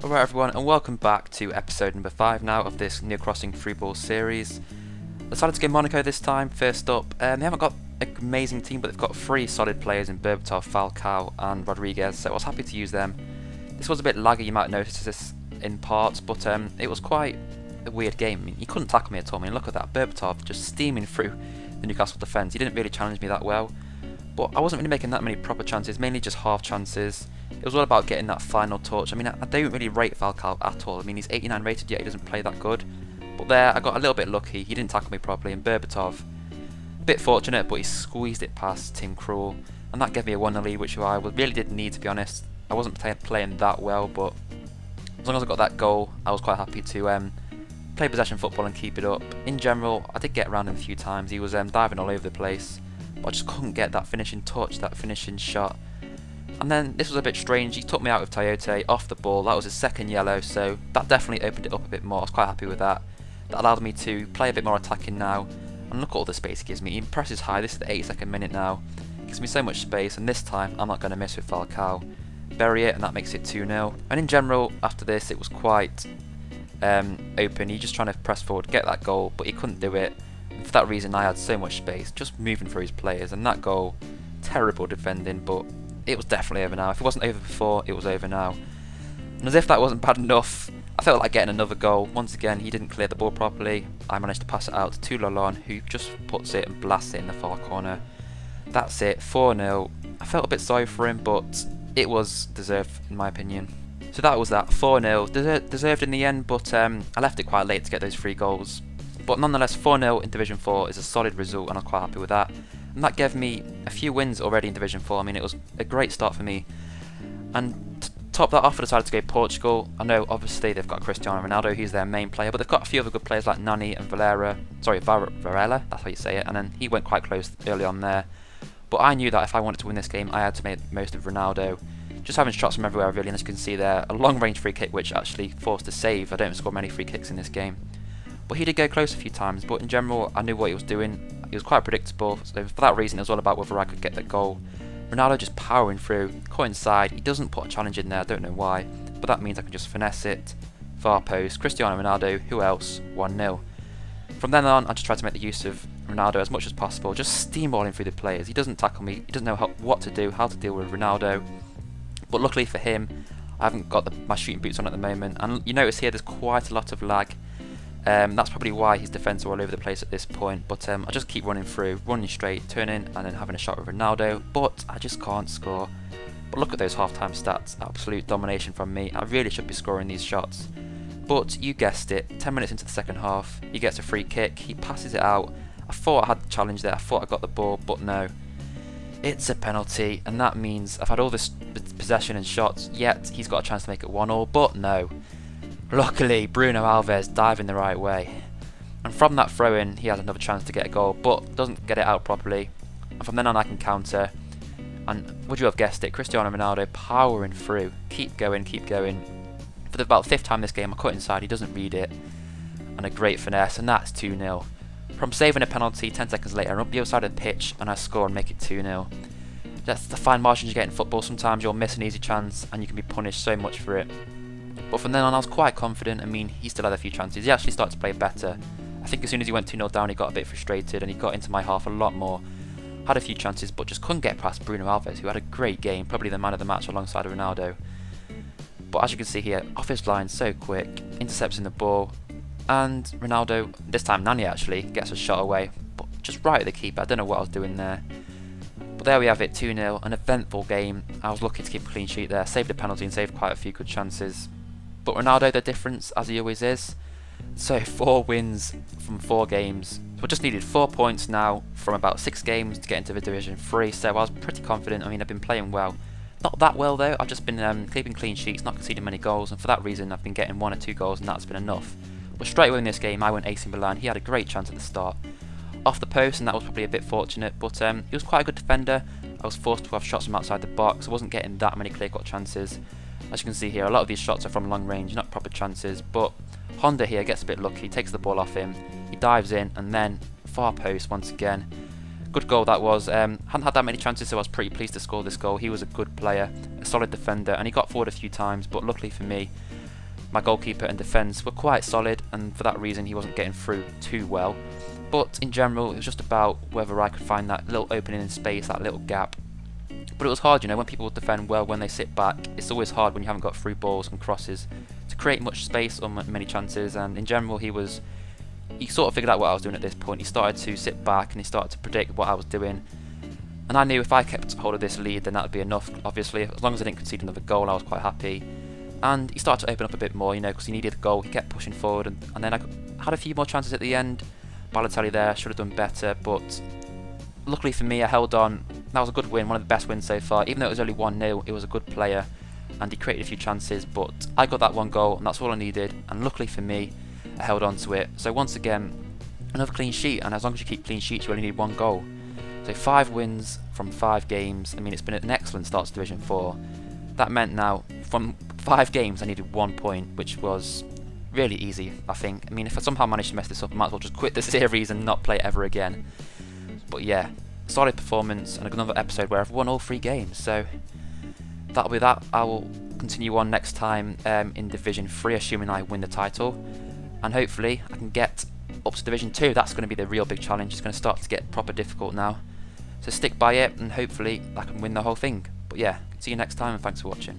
Alright everyone, and welcome back to episode number 5 now of this Near Crossing Free Ball series. Decided to go Monaco this time. First up, they haven't got an amazing team, but they've got 3 solid players in Berbatov, Falcao and Rodriguez, so I was happy to use them. This was a bit laggy, you might notice this in parts, but it was quite a weird game. I mean, you couldn't tackle me at all. I mean, look at that, Berbatov just steaming through the Newcastle defence. He didn't really challenge me that well, but I wasn't really making that many proper chances, mainly just half chances. It was all about getting that final touch. I mean, I don't really rate Falcao at all. I mean, he's 89 rated, yet he doesn't play that good. But there, I got a little bit lucky. He didn't tackle me properly, and Berbatov, a bit fortunate, but he squeezed it past Tim Krul, and that gave me a 1-0 lead, which I really did need, to be honest. I wasn't playing that well, but as long as I got that goal, I was quite happy to play possession football and keep it up. In general, I did get around him a few times. He was diving all over the place, but I just couldn't get that finishing touch, that finishing shot. And then this was a bit strange. He took me out with Tiote off the ball. That was his second yellow, so that definitely opened it up a bit more. I was quite happy with that. That allowed me to play a bit more attacking now. And look at all the space he gives me. He presses high. This is the 82nd minute now. Gives me so much space, and this time I'm not going to miss with Falcao. Bury it, and that makes it 2-0. And in general, after this, it was quite open. He just trying to press forward, get that goal, but he couldn't do it. And for that reason, I had so much space, just moving through his players. And that goal, terrible defending, but it was definitely over now. If it wasn't over before, it was over now. And as if that wasn't bad enough, I felt like getting another goal. Once again, he didn't clear the ball properly. I managed to pass it out to Lallon, who just puts it and blasts it in the far corner. That's it, 4-0. I felt a bit sorry for him, but it was deserved, in my opinion. So that was that, 4-0. Deserved in the end, but I left it quite late to get those 3 goals. But nonetheless, 4-0 in Division 4 is a solid result, and I'm quite happy with that. And that gave me a few wins already in Division 4. I mean, it was a great start for me. And to top that off, I decided to go Portugal. I know, obviously, they've got Cristiano Ronaldo, he's their main player, but they've got a few other good players like Nani and Varela, that's how you say it, and then he went quite close early on there. But I knew that if I wanted to win this game, I had to make the most of Ronaldo. Just having shots from everywhere, really, and as you can see there, a long-range free kick, which actually forced a save. I don't score many free kicks in this game. But he did go close a few times, but in general, I knew what he was doing. He was quite predictable, so for that reason, it was all about whether I could get that goal. Ronaldo just powering through, caught inside. He doesn't put a challenge in there, I don't know why, but that means I can just finesse it. Far post, Cristiano Ronaldo, who else? 1-0. From then on, I just tried to make the use of Ronaldo as much as possible, just steamballing through the players. He doesn't tackle me, he doesn't know what to do, how to deal with Ronaldo. But luckily for him, I haven't got my shooting boots on at the moment, and you notice here there's quite a lot of lag. That's probably why his defence are all over the place at this point, but I just keep running through, running straight, turning, and then having a shot with Ronaldo, but I just can't score. But look at those half-time stats, absolute domination from me. I really should be scoring these shots. But you guessed it, 10 minutes into the second half, he gets a free kick, he passes it out. I thought I had the challenge there, I thought I got the ball, but no. It's a penalty, and that means I've had all this possession and shots, yet he's got a chance to make it 1-1, but no. Luckily, Bruno Alves diving the right way. And from that throw-in, he has another chance to get a goal, but doesn't get it out properly. And from then on, I can counter. And would you have guessed it, Cristiano Ronaldo powering through. Keep going, keep going. For about the 5th time this game, I cut inside, he doesn't read it. And a great finesse, and that's 2-0. From saving a penalty, 10 seconds later, I'm up the other side of the pitch, and I score and make it 2-0. That's the fine margins you get in football. Sometimes you'll miss an easy chance, and you can be punished so much for it. But from then on, I was quite confident. I mean, he still had a few chances. He actually started to play better. I think as soon as he went 2-0 down, he got a bit frustrated, and he got into my half a lot more. Had a few chances, but just couldn't get past Bruno Alves, who had a great game, probably the man of the match alongside Ronaldo. But as you can see here, off his line so quick, intercepting the ball, and Ronaldo, this time Nani actually, gets a shot away, but just right at the keeper. I don't know what I was doing there. But there we have it, 2-0, an eventful game. I was lucky to keep a clean sheet there, saved a penalty and saved quite a few good chances. But Ronaldo, the difference, as he always is. So 4 wins from 4 games. So I just needed 4 points now from about 6 games to get into the Division 3. So I was pretty confident. I mean, I've been playing well. Not that well though. I've just been keeping clean sheets, not conceding many goals. And for that reason, I've been getting 1 or 2 goals, and that's been enough. But straight away in this game, I went AC Milan. He had a great chance at the start. Off the post, and that was probably a bit fortunate. But he was quite a good defender. I was forced to have shots from outside the box. I wasn't getting that many clear-cut chances. As you can see here, a lot of these shots are from long range, not proper chances, but Honda here gets a bit lucky, takes the ball off him, he dives in, and then far post once again. Good goal that was. Hadn't had that many chances, so I was pretty pleased to score this goal. He was a good player, a solid defender, and he got forward a few times, but luckily for me, My goalkeeper and defence were quite solid, and for that reason he wasn't getting through too well. But in general, it was just about whether I could find that little opening in space, that little gap. But it was hard, you know, when people defend well when they sit back, it's always hard when you haven't got through balls and crosses to create much space or many chances. And in general, he sort of figured out what I was doing at this point. He started to sit back and he started to predict what I was doing. And I knew if I kept hold of this lead, then that would be enough, obviously. As long as I didn't concede another goal, I was quite happy. And he started to open up a bit more, you know, because he needed a goal. He kept pushing forward, and then I had a few more chances at the end. Balotelli there should have done better, but luckily for me, I held on. That was a good win, one of the best wins so far. Even though it was only 1-0, it was a good player, and he created a few chances, but I got that one goal, and that's all I needed. And luckily for me, I held on to it. So once again, another clean sheet, and as long as you keep clean sheets, you only need one goal. So 5 wins from 5 games. I mean, it's been an excellent start to Division 4. That meant now, from 5 games, I needed 1 point, which was really easy, I think. I mean, if I somehow managed to mess this up, I might as well just quit the series and not play it ever again. But yeah, solid performance and another episode where I've won all 3 games. So that'll be that. I will continue on next time in Division 3, assuming I win the title. And hopefully I can get up to Division 2. That's going to be the real big challenge. It's going to start to get proper difficult now. So stick by it and hopefully I can win the whole thing. But yeah, see you next time and thanks for watching.